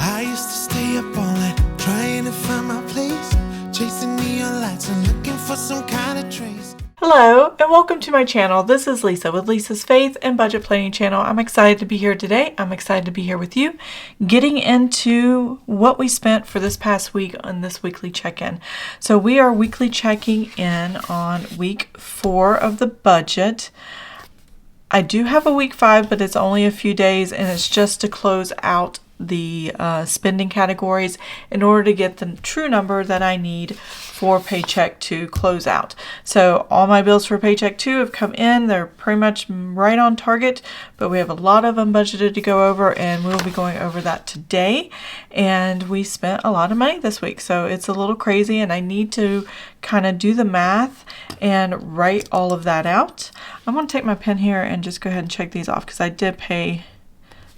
I used to stay up all night trying to find my place, chasing neon lights and looking for some kind of trace. Hello and welcome to my channel. This is Lisa with Lisa's Faith and Budget Planning channel. I'm excited to be here today. I'm excited to be here with you, getting into what we spent for this past week on this weekly check-in. So we are weekly checking in on week 4 of the budget. I do have a week 5, but it's only a few days, and it's just to close out the spending categories in order to get the true number that I need for paycheck to close out. So all my bills for paycheck 2 have come in. They're pretty much right on target, but we have a lot of them budgeted to go over, and we'll be going over that today. And we spent a lot of money this week, so it's a little crazy, and I need to kind of do the math and write all of that out. I'm going to take my pen here and just go ahead and check these off because I did pay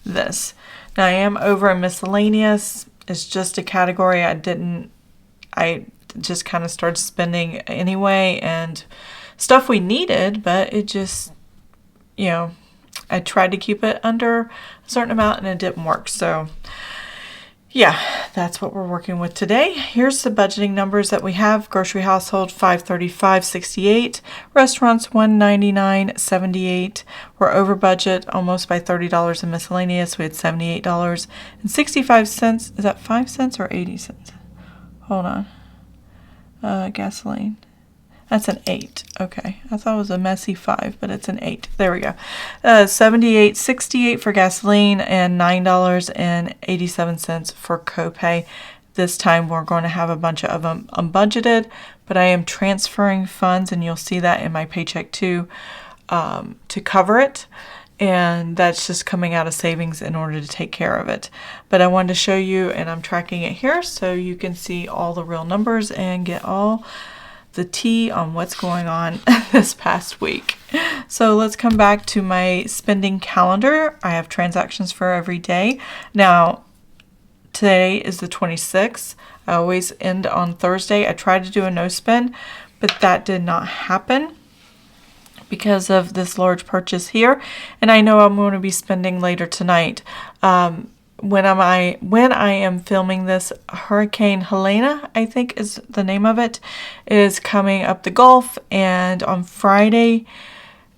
this. Now I am over in miscellaneous. It's just a category I just kind of started spending anyway, and stuff we needed, but it just, I tried to keep it under a certain amount and it didn't work. So yeah, that's what we're working with today. Here's the budgeting numbers that we have. Grocery household $535.68, restaurants $199.78. We're over budget almost by $30 in miscellaneous. We had $78.65. Is that 5 cents or 80 cents? Hold on. Gasoline. That's an 8. Okay. I thought it was a messy 5, but it's an 8. There we go. $78.68 for gasoline and $9.87 for copay. This time we're going to have a bunch of them unbudgeted, but I am transferring funds, and you'll see that in my paycheck too, to cover it. And that's just coming out of savings in order to take care of it. But I wanted to show you, and I'm tracking it here so you can see all the real numbers and get all the tea on what's going on this past week. So let's come back to my spending calendar. I have transactions for every day. Now, today is the 26th. I always end on Thursday. I tried to do a no spend, but that did not happen because of this large purchase here. And I know I'm going to be spending later tonight. When I am filming this, Hurricane Helena, I think is the name of it, is coming up the Gulf, and on Friday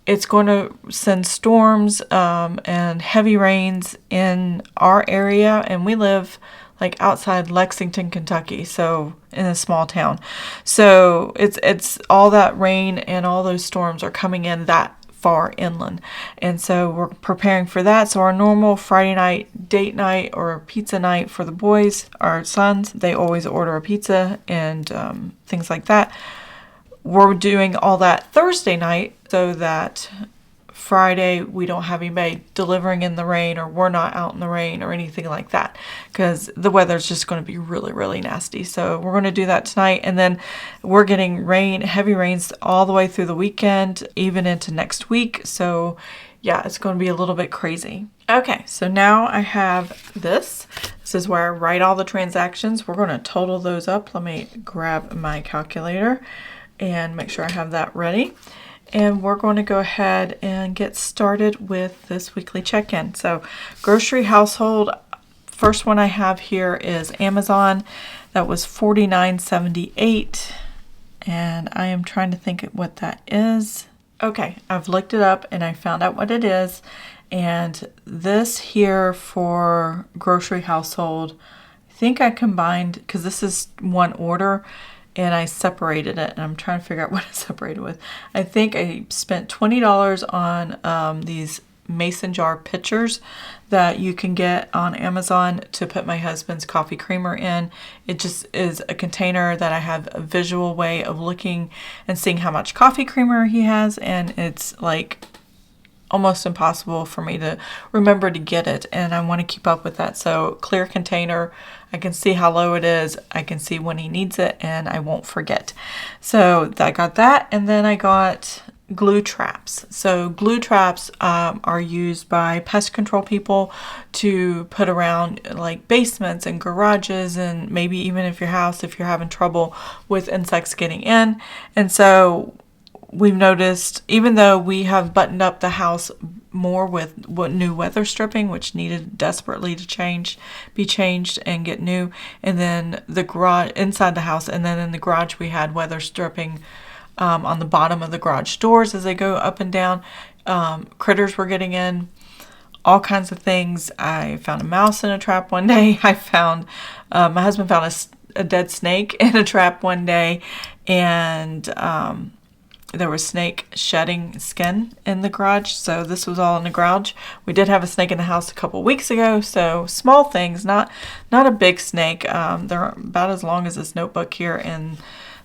it's going to send storms and heavy rains in our area, and we live like outside Lexington, Kentucky, so in a small town. So it's all that rain and all those storms are coming in that far inland, and so we're preparing for that. So our normal Friday night date night or pizza night for the boys, our sons, they always order a pizza and things like that. We're doing all that Thursday night so that Friday we don't have anybody delivering in the rain, or we're not out in the rain or anything like that, because the weather's just going to be really, really nasty. So we're going to do that tonight, and then we're getting heavy rains all the way through the weekend, even into next week. So yeah, it's going to be a little bit crazy. Okay, so now I have this. This is where I write all the transactions. We're going to total those up. Let me grab my calculator and make sure I have that ready. And we're going to go ahead and get started with this weekly check-in. So grocery household, first one I have here is Amazon. That was $49.78. And I am trying to think what that is. Okay, I've looked it up and I found out what it is. And this here for grocery household, I think I combined, because this is one order, and I separated it, and I'm trying to figure out what I separated with. I think I spent $20 on these mason jar pitchers that you can get on Amazon to put my husband's coffee creamer in. It just is a container that I have a visual way of looking and seeing how much coffee creamer he has, and it's like almost impossible for me to remember to get it, and I want to keep up with that. So clear container, I can see how low it is, I can see when he needs it, and I won't forget. So I got that, and then I got glue traps. So glue traps are used by pest control people to put around like basements and garages, and maybe even if you're having trouble with insects getting in. And so we've noticed, even though we have buttoned up the house more with new weather stripping, which needed desperately to be changed and get new, and then the garage inside the house, and then in the garage we had weather stripping on the bottom of the garage doors as they go up and down. Critters were getting in, all kinds of things. I found a mouse in a trap one day. My husband found a dead snake in a trap one day, and there was snake shedding skin in the garage. So this was all in the garage. We did have a snake in the house a couple weeks ago. So small things, not a big snake. They're about as long as this notebook here, and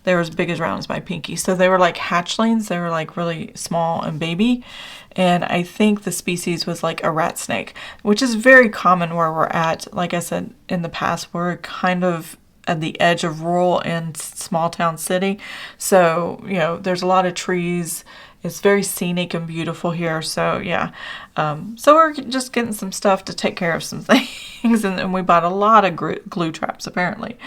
they were as big as round as my pinky. So they were like hatchlings. They were like really small and baby. And I think the species was like a rat snake, which is very common where we're at. Like I said in the past, we're kind of at the edge of rural and small town city. So, there's a lot of trees. It's very scenic and beautiful here. So, yeah. So we're just getting some stuff to take care of some things. And we bought a lot of glue traps, apparently.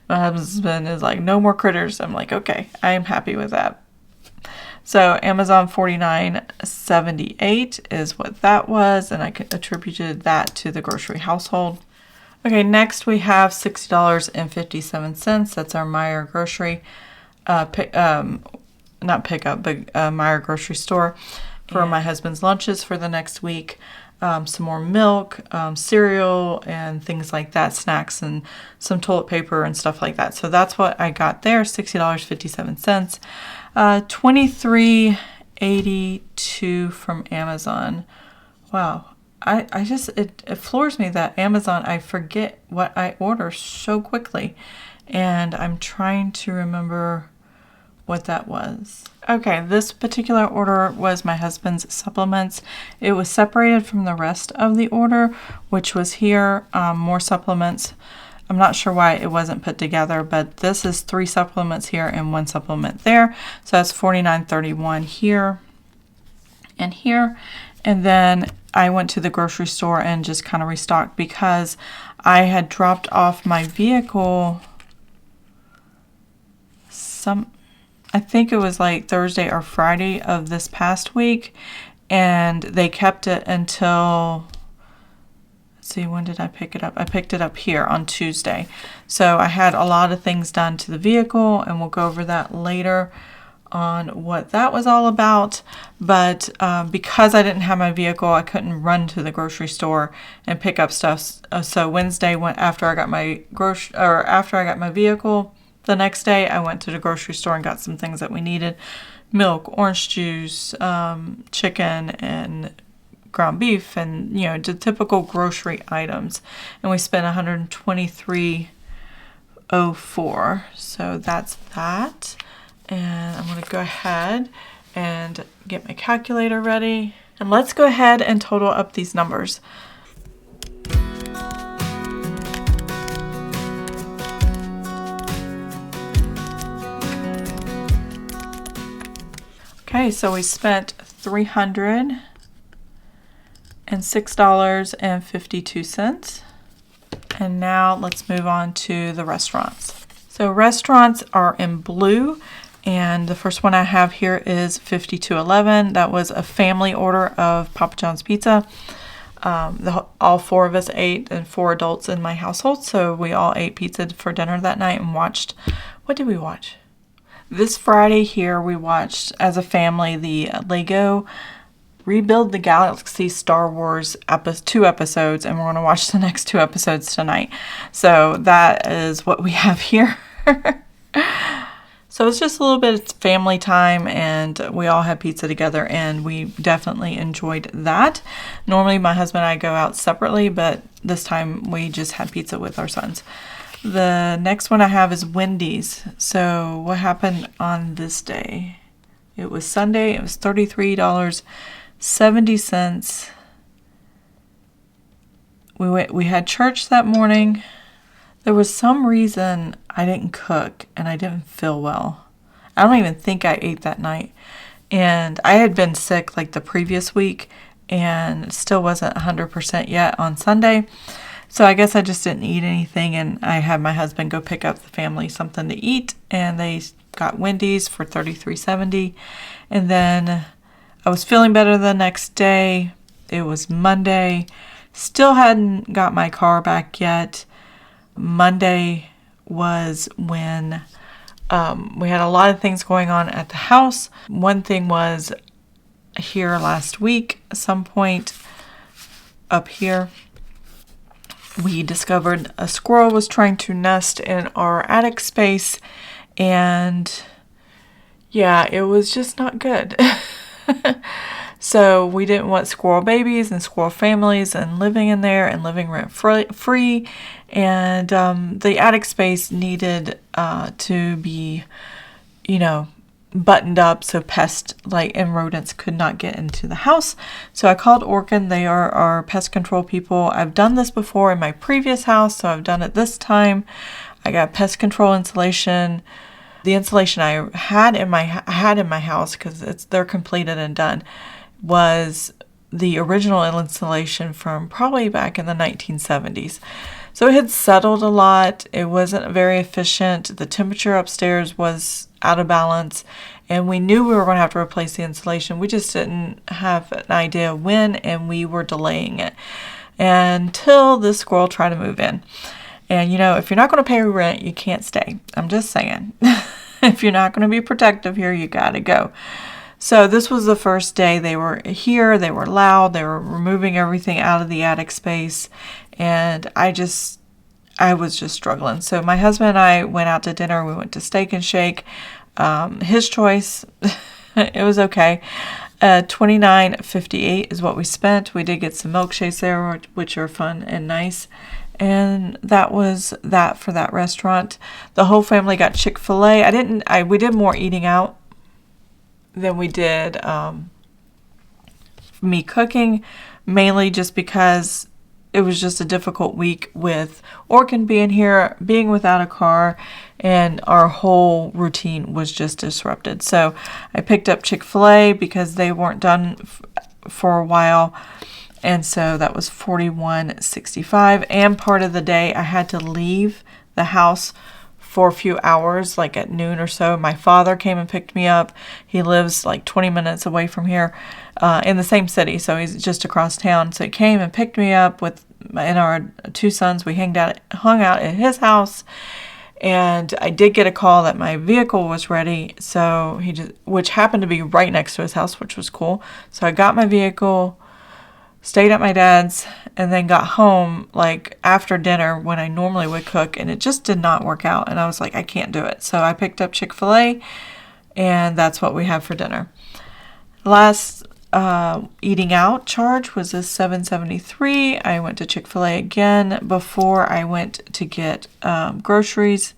My husband is like, no more critters. I'm like, okay, I am happy with that. So Amazon $49.78 is what that was. And I attributed that to the grocery household. Okay, next we have $60.57. That's our Meijer grocery, not pickup, but Meijer grocery store for my husband's lunches for the next week. Some more milk, cereal, and things like that, snacks, and some toilet paper and stuff like that. So that's what I got there, $60.57. $23.82 from Amazon. Wow. It floors me that Amazon, I forget what I order so quickly, and I'm trying to remember what that was. Okay, this particular order was my husband's supplements. It was separated from the rest of the order, which was here, more supplements. I'm not sure why it wasn't put together, but this is 3 supplements here and 1 supplement there. So that's $49.31 here and here. And then I went to the grocery store and just kind of restocked because I had dropped off my vehicle I think it was like Thursday or Friday of this past week, and they kept it until, let's see, when did I pick it up? I picked it up here on Tuesday. So I had a lot of things done to the vehicle, and we'll go over that later on what that was all about. But because I didn't have my vehicle, I couldn't run to the grocery store and pick up stuff. So Wednesday, after I got my vehicle, the next day I went to the grocery store and got some things that we needed: milk, orange juice, chicken, and ground beef, and the typical grocery items. And we spent $123.04. So that's that. And I'm going to go ahead and get my calculator ready. And let's go ahead and total up these numbers. Okay, so we spent $306.52. And now let's move on to the restaurants. So restaurants are in blue. And the first one I have here is $52.11. That was a family order of Papa John's pizza. All 4 of us ate, and 4 adults in my household. So we all ate pizza for dinner that night and watched. What did we watch? This Friday here we watched as a family the Lego Rebuild the Galaxy Star Wars 2 episodes, and we're going to watch the next 2 episodes tonight. So that is what we have here. So it's just a little bit of family time, and we all had pizza together, and we definitely enjoyed that. Normally my husband and I go out separately, but this time we just had pizza with our sons. The next one I have is Wendy's. So what happened on this day? It was Sunday. It was $33.70. We had church that morning. There was some reason I didn't cook and I didn't feel well. I don't even think I ate that night. And I had been sick like the previous week and still wasn't 100% yet on Sunday. So I guess I just didn't eat anything, and I had my husband go pick up the family something to eat, and they got Wendy's for $33.70. And then I was feeling better the next day. It was Monday. Still hadn't got my car back yet. Monday was when we had a lot of things going on at the house. One thing was here last week, at some point up here, we discovered a squirrel was trying to nest in our attic space, and yeah, it was just not good. So we didn't want squirrel babies and squirrel families and living in there and living rent free. And the attic space needed to be, buttoned up so pests and rodents could not get into the house. So I called Orkin. They are our pest control people. I've done this before in my previous house, so I've done it this time. I got pest control insulation. The insulation I had in my house, because they're completed and done, was the original insulation from probably back in the 1970s. So it had settled a lot. It wasn't very efficient. The temperature upstairs was out of balance, and we knew we were going to have to replace the insulation. We just didn't have an idea when, and we were delaying it until this squirrel tried to move in. And if you're not going to pay rent, you can't stay. I'm just saying. If you're not going to be protective here, you got to go. So this was the first day they were here. They were loud. They were removing everything out of the attic space. And I was just struggling. So my husband and I went out to dinner. We went to Steak and Shake. His choice. It was okay. $29.58 is what we spent. We did get some milkshakes there, which are fun and nice. And that was that for that restaurant. The whole family got Chick-fil-A. We did more eating out than we did me cooking, mainly just because it was just a difficult week with Orkin being here, being without a car, and our whole routine was just disrupted. So I picked up Chick-fil-A because they weren't done for a while. And so that was $41.65. And part of the day I had to leave the house for a few hours, like at noon or so. My father came and picked me up. He lives 20 minutes away from here in the same city. So he's just across town. So he came and picked me up and our two sons. We hung out at his house. And I did get a call that my vehicle was ready. So which happened to be right next to his house, which was cool. So I got my vehicle, stayed at my dad's, and then got home after dinner when I normally would cook, and it just did not work out. And I was like, I can't do it. So I picked up Chick-fil-A, and that's what we have for dinner. Last eating out charge was a $7.73. I went to Chick-fil-A again before I went to get groceries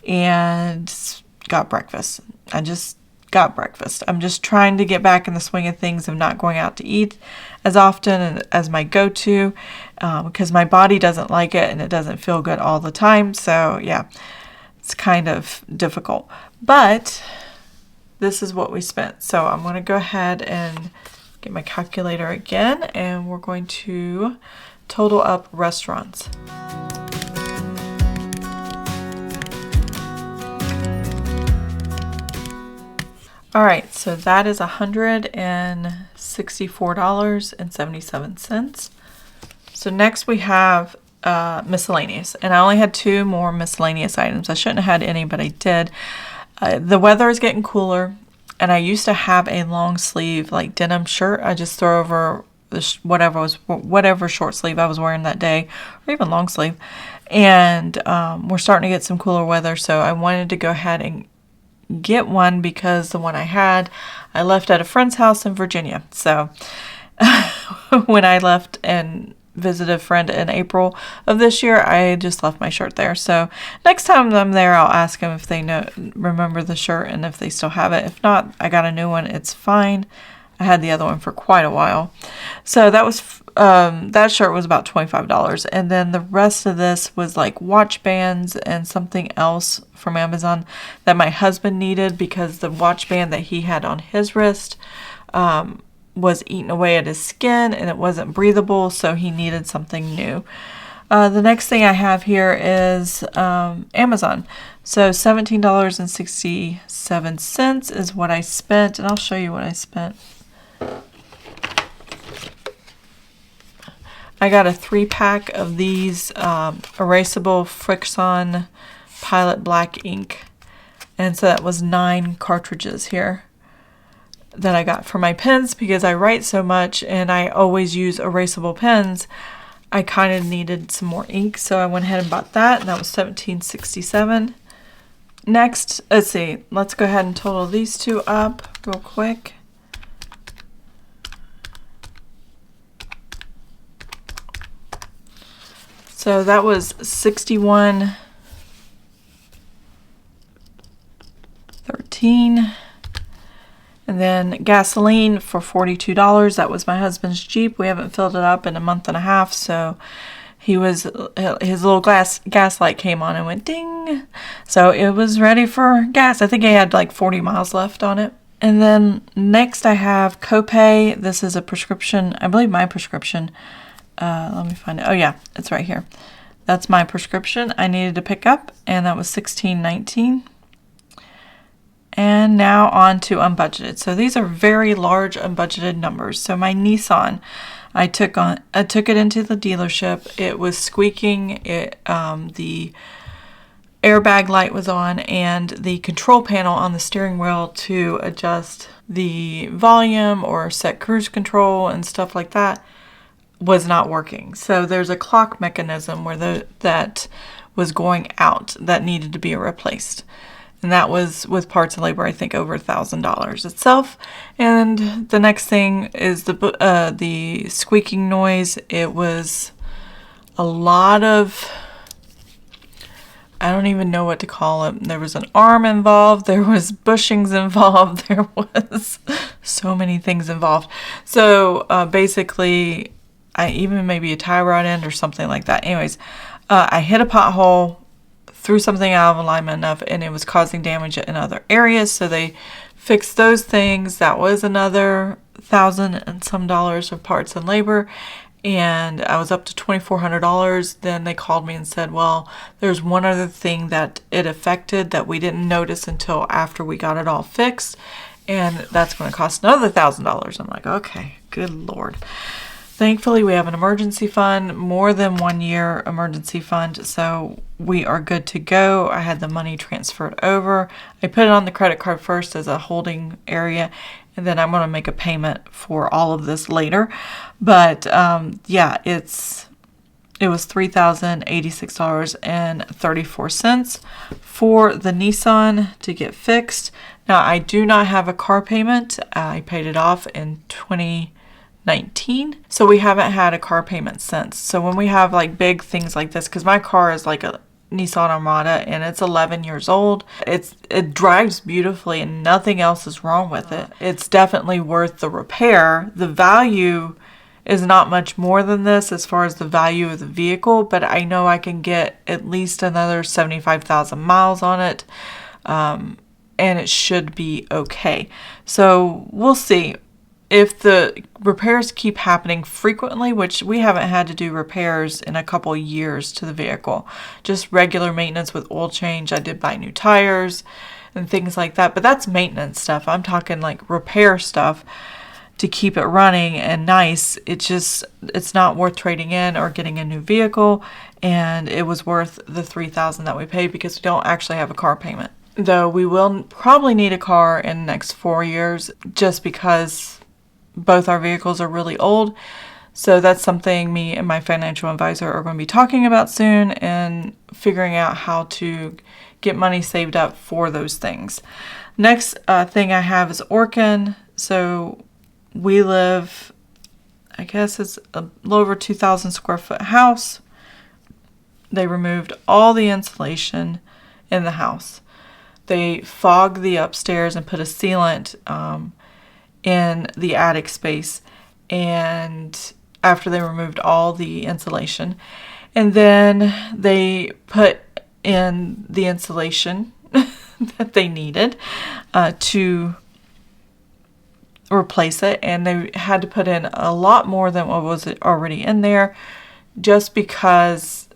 and got breakfast. I just got breakfast. I'm just trying to get back in the swing of things of not going out to eat as often as my go-to because my body doesn't like it and it doesn't feel good all the time. So yeah, it's kind of difficult. But this is what we spent. So I'm going to go ahead and get my calculator again, and we're going to total up restaurants. All right, so that is $164.77. So next we have miscellaneous, and I only had 2 more miscellaneous items. I shouldn't have had any, but I did. The weather is getting cooler, and I used to have a long sleeve denim shirt. I just throw over whatever short sleeve I was wearing that day, or even long sleeve. And we're starting to get some cooler weather, so I wanted to go ahead and get one because the one I left at a friend's house in Virginia. So when I left and visited a friend in April of this year, I just left my shirt there. So next time I'm there, I'll ask them if they remember the shirt and if they still have it. If not, I got a new one. It's fine. I had the other one for quite a while. So that was that shirt was about $25, and then the rest of this was watch bands and something else from Amazon that my husband needed because the watch band that he had on his wrist was eating away at his skin and it wasn't breathable, so he needed something new. The next thing I have here is Amazon. So $17.67 is what I spent, and I'll show you what I spent. I got a 3-pack of these erasable Frixion Pilot Black ink. And so that was 9 cartridges here that I got for my pens because I write so much and I always use erasable pens. I kind of needed some more ink, so I went ahead and bought that, and that was $17.67. Next, let's see, let's go ahead and total these two up real quick. So that was $61.13. And then gasoline for $42. That was my husband's Jeep. We haven't filled it up in a month and a half, so his little gas light came on and went ding. So it was ready for gas. I think he had like 40 miles left on it. And then next I have copay. This is a prescription, I believe my prescription. Let me find it. Oh yeah, it's right here. That's my prescription I needed to pick up, and that was $16.19. And now on to unbudgeted. So these are very large unbudgeted numbers. So my Nissan, I took it into the dealership. It was squeaking. The airbag light was on, and the control panel on the steering wheel to adjust the volume or set cruise control and stuff like that was not working. So there's a clock mechanism where that was going out that needed to be replaced. And that was with parts and labor, I think, over $1,000 itself. And the next thing is the squeaking noise. It was a lot of, I don't even know what to call it. There was an arm involved. There was bushings involved. There was so many things involved. So basically, even maybe a tie rod end or something like that. Anyways, I hit a pothole, threw something out of alignment enough, and it was causing damage in other areas. So they fixed those things. That was another $1,000 and some of parts and labor, and I was up to $2,400. Then they called me and said, well, there's one other thing that it affected that we didn't notice until after we got it all fixed, and that's going to cost another $1,000. I'm like, okay, good Lord. Thankfully, we have an emergency fund, more than 1 year emergency fund, so we are good to go. I had the money transferred over. I put it on the credit card first as a holding area, and then I'm going to make a payment for all of this later. But yeah, it was $3,086.34 for the Nissan to get fixed. Now, I do not have a car payment. I paid it off in 2019, so we haven't had a car payment since. So when we have like big things like this, because my car is like a Nissan Armada and it's 11 years old, it drives beautifully and nothing else is wrong with it. It's definitely worth the repair. The value is not much more than this as far as the value of the vehicle, but I know I can get at least another 75,000 miles on it, and it should be okay. So we'll see. If the repairs keep happening frequently, which we haven't had to do repairs in a couple years to the vehicle, just regular maintenance with oil change. I did buy new tires and things like that, but that's maintenance stuff. I'm talking like repair stuff to keep it running and nice. It's not worth trading in or getting a new vehicle, and it was worth the $3,000 that we paid because we don't actually have a car payment. Though we will probably need a car in the next 4 years just because both our vehicles are really old. So that's something me and my financial advisor are going to be talking about soon and figuring out how to get money saved up for those things. Next thing I have is Orkin. So we live, I guess it's a little over 2,000 square foot house. They removed all the insulation in the house. They fogged the upstairs and put a sealant in the attic space, and after they removed all the insulation, and then they put in the insulation that they needed to replace it, and they had to put in a lot more than what was already in there just because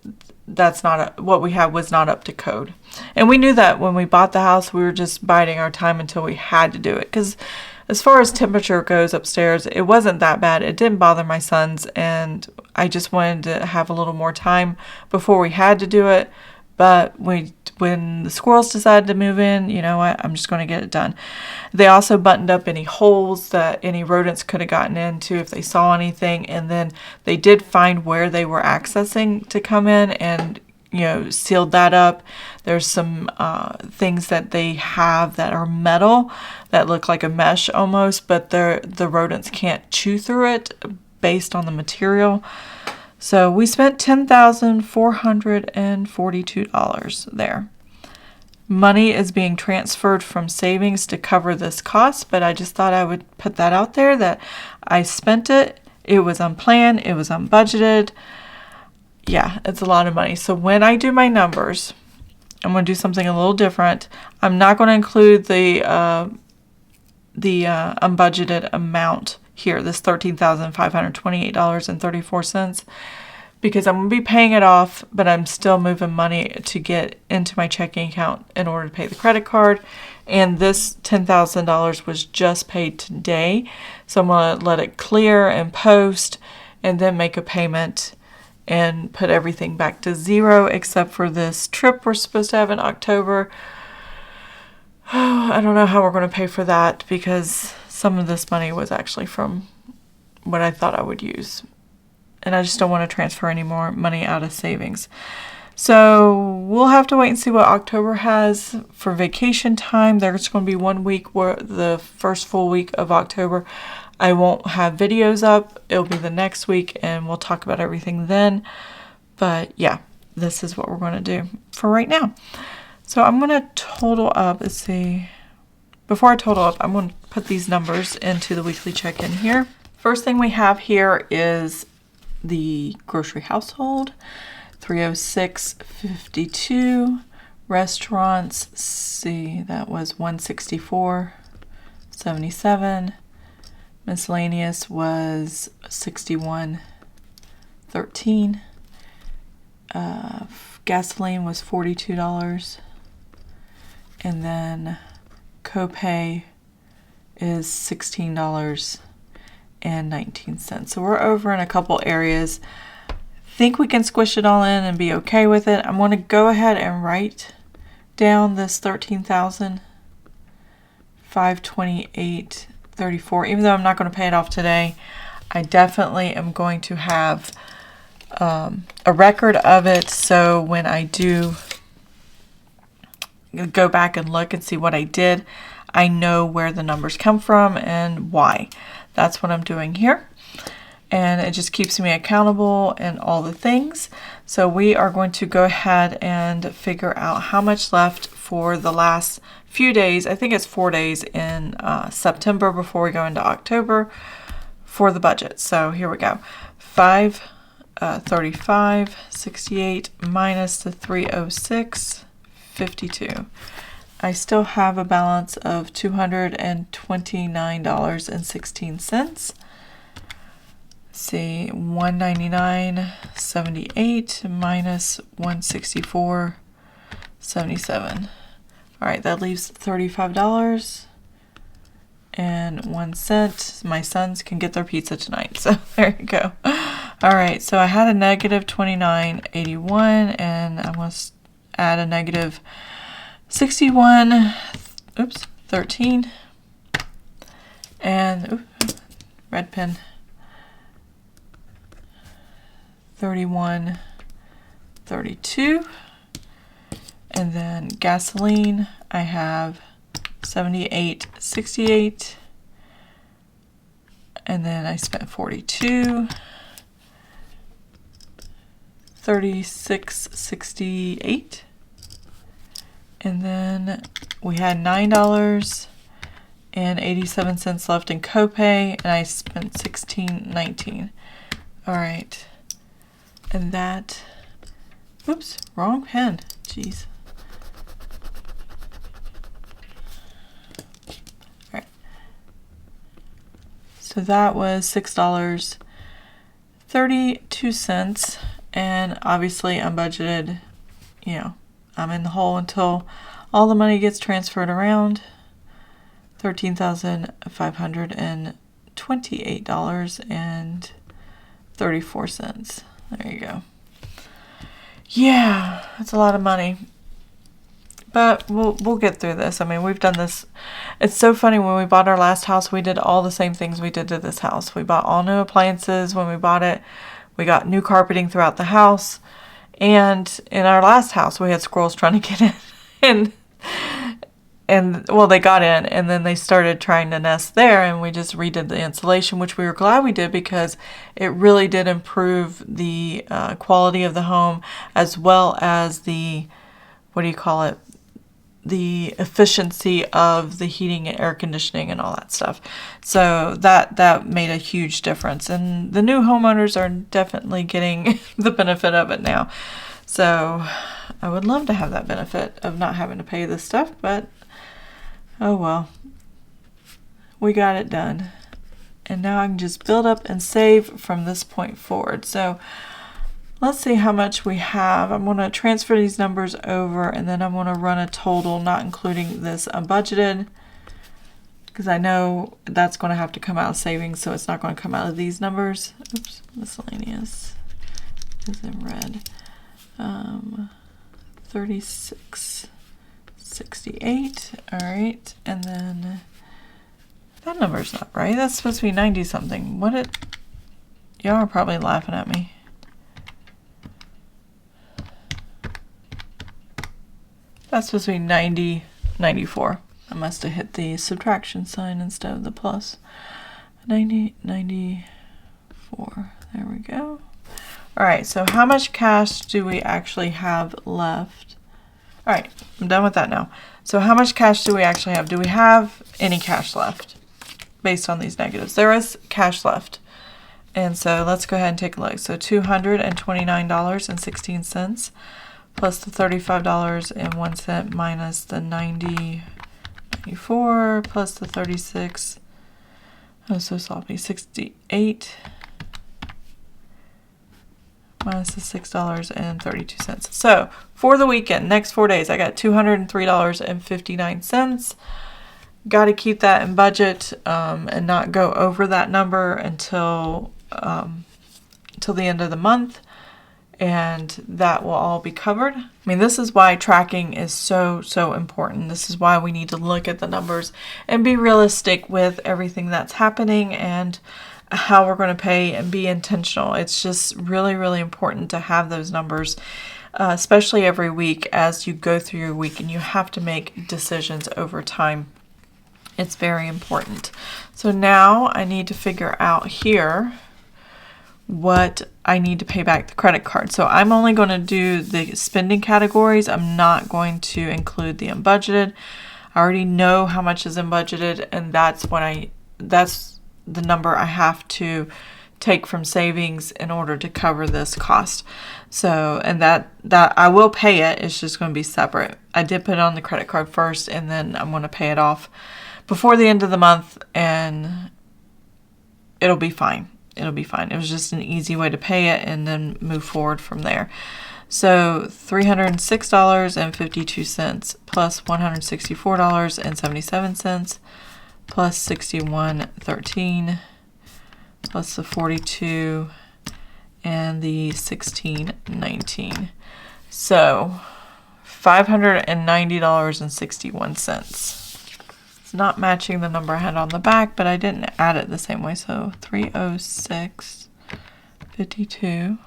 that's not what we had was not up to code. And we knew that when we bought the house. We were just biding our time until we had to do it, because as far as temperature goes upstairs, it wasn't that bad. It didn't bother my sons, and I just wanted to have a little more time before we had to do it. But when the squirrels decided to move in, you know what, I'm just going to get it done. They also buttoned up any holes that any rodents could have gotten into if they saw anything. And then they did find where they were accessing to come in, and sealed that up. There's some things that they have that are metal that look like a mesh almost, but the rodents can't chew through it based on the material. So we spent $10,442 there. Money is being transferred from savings to cover this cost, but I just thought I would put that out there that I spent it. It was unplanned. It was unbudgeted. Yeah, it's a lot of money. So when I do my numbers, I'm going to do something a little different. I'm not going to include the unbudgeted amount here, this $13,528.34, because I'm going to be paying it off, but I'm still moving money to get into my checking account in order to pay the credit card. And this $10,000 was just paid today. So I'm going to let it clear and post and then make a payment and put everything back to zero except for this trip we're supposed to have in October. I don't know how we're going to pay for that, because some of this money was actually from what I thought I would use. And I just don't want to transfer any more money out of savings. So we'll have to wait and see what October has for vacation time. There's going to be 1 week where the first full week of October I won't have videos up. It'll be the next week, and we'll talk about everything then. But yeah, this is what we're going to do for right now. So I'm going to total up. Let's see. Before I total up, I'm going to put these numbers into the weekly check-in here. First thing we have here is the grocery household, $306.52. Restaurants, see, that was $164.77. Miscellaneous was $61.13. Gasoline was $42. And then copay is $16.19. So we're over in a couple areas. Think we can squish it all in and be okay with it. I'm going to go ahead and write down this $13,528.34. Even though I'm not going to pay it off today, I definitely am going to have a record of it. So when I do go back and look and see what I did, I know where the numbers come from and why. That's what I'm doing here. And it just keeps me accountable and all the things. So we are going to go ahead and figure out how much left for the last few days. I think it's 4 days in September before we go into October for the budget. So here we go. 535.68 minus the 306.52. I still have a balance of $229.16. See, 199.78 minus 164.77. All right, that leaves $35.01. My sons can get their pizza tonight, so there you go. All right, so I had a negative 29.81, and I must add a negative 13, and red pen. 31.32, and then gasoline I have 78.68, and then I spent 42. 36.68, and then we had $9.87 left in copay, and I spent $16.19. All right. And that, oops, wrong pen, jeez. All right. So that was $6.32, and obviously unbudgeted, you know, I'm in the hole until all the money gets transferred around. $13,528.34. There you go. Yeah, that's a lot of money. But we'll get through this. I mean, we've done this. It's so funny, when we bought our last house, we did all the same things we did to this house. We bought all new appliances when we bought it. We got new carpeting throughout the house. And in our last house, we had squirrels trying to get in. And well, they got in, and then they started trying to nest there, and we just redid the insulation, which we were glad we did because it really did improve the quality of the home, as well as the, what do you call it, the efficiency of the heating and air conditioning and all that stuff. So that made a huge difference, and the new homeowners are definitely getting the benefit of it now. So I would love to have that benefit of not having to pay this stuff, but oh well, we got it done. And now I can just build up and save from this point forward. So let's see how much we have. I'm going to transfer these numbers over, and then I'm going to run a total, not including this unbudgeted, because I know that's going to have to come out of savings, so it's not going to come out of these numbers. Oops, miscellaneous is in red. 3668. All right, and then that number's not right. That's supposed to be 90 something. Y'all are probably laughing at me. That's supposed to be 94. I must have hit the subtraction sign instead of the plus. 94. There we go. All right, so how much cash do we actually have left? All right, I'm done with that now. So how much cash do we actually have? Do we have any cash left based on these negatives? There is cash left. And so let's go ahead and take a look. So $229.16 plus the $35.01 minus the 94 plus the 36. Oh, so sloppy. 68 minus the $6.32. So for the weekend, next 4 days, I got $203.59. Got to keep that in budget and not go over that number until the end of the month, and that will all be covered. I mean, this is why tracking is so important. This is why we need to look at the numbers and be realistic with everything that's happening and how we're going to pay, and be intentional. It's just really important to have those numbers, especially every week as you go through your week and you have to make decisions over time. It's very important. So now I need to figure out here what I need to pay back the credit card. So I'm only going to do the spending categories. I'm not going to include the unbudgeted. I already know how much is unbudgeted, and that's the number I have to take from savings in order to cover this cost. So, and that I will pay it. It's just going to be separate. I did put it on the credit card first, and then I'm going to pay it off before the end of the month, and it'll be fine. It'll be fine. It was just an easy way to pay it and then move forward from there. So $306.52 plus $164.77 plus $61.13 plus the 42 and the 16.19. So $590.61. It's not matching the number I had on the back, but I didn't add it the same way. So 306.52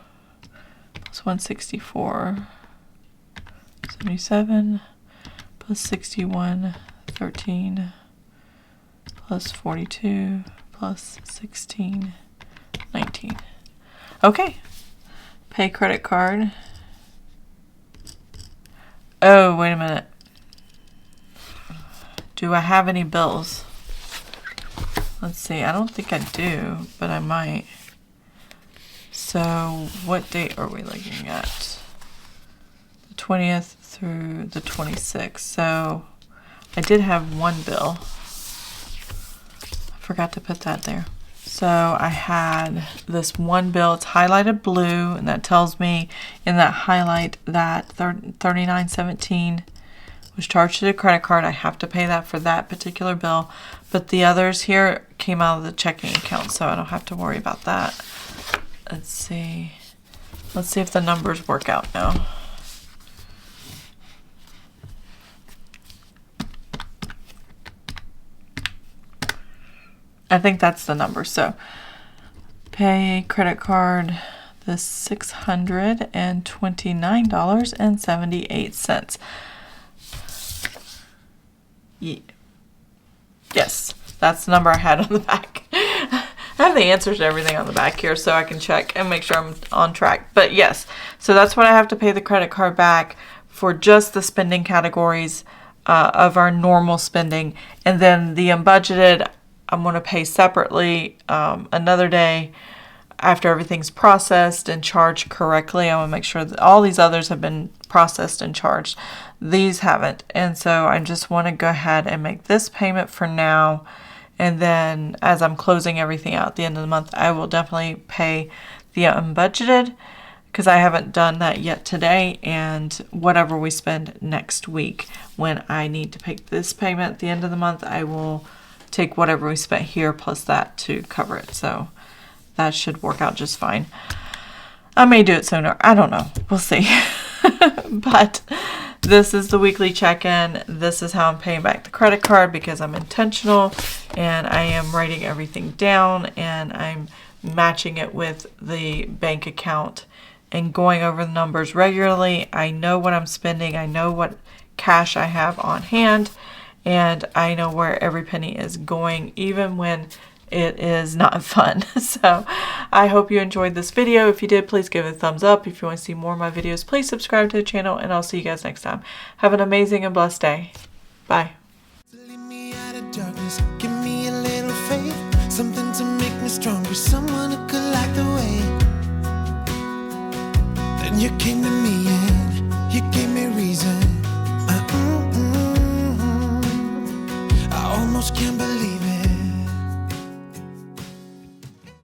plus 164.77 plus 61.13 plus 42 plus 16.19. Okay. Pay credit card. Oh, wait a minute. Do I have any bills? Let's see. I don't think I do, but I might. So what date are we looking at? The 20th through the 26th. So I did have one bill. I forgot to put that there. So I had this one bill, it's highlighted blue, and that tells me in that highlight that $39.17 was charged to the credit card. I have to pay that for that particular bill. But the others here came out of the checking account, so I don't have to worry about that. Let's see. Let's see if the numbers work out now. I think that's the number. So pay credit card, the $629.78. Yes, that's the number I had on the back. I have the answers to everything on the back here so I can check and make sure I'm on track. But yes, so that's what I have to pay the credit card back for, just the spending categories of our normal spending. And then the unbudgeted, I'm going to pay separately another day after everything's processed and charged correctly. I want to make sure that all these others have been processed and charged. These haven't. And so I just want to go ahead and make this payment for now. And then as I'm closing everything out at the end of the month, I will definitely pay the unbudgeted, because I haven't done that yet today, and whatever we spend next week. When I need to pay this payment at the end of the month, I will take whatever we spent here plus that to cover it. So that should work out just fine. I may do it sooner. I don't know. We'll see. But this is the weekly check-in. This is how I'm paying back the credit card, because I'm intentional and I am writing everything down and I'm matching it with the bank account and going over the numbers regularly. I know what I'm spending. I know what cash I have on hand, and I know where every penny is going, even when it is not fun. So I hope you enjoyed this video. If you did, please give it a thumbs up. If you want to see more of my videos, please subscribe to the channel, and I'll see you guys next time. Have an amazing and blessed day. Bye. Lead me out of darkness, give me a little faith, something to make me stronger, someone who could light the way. Then you came to me and you gave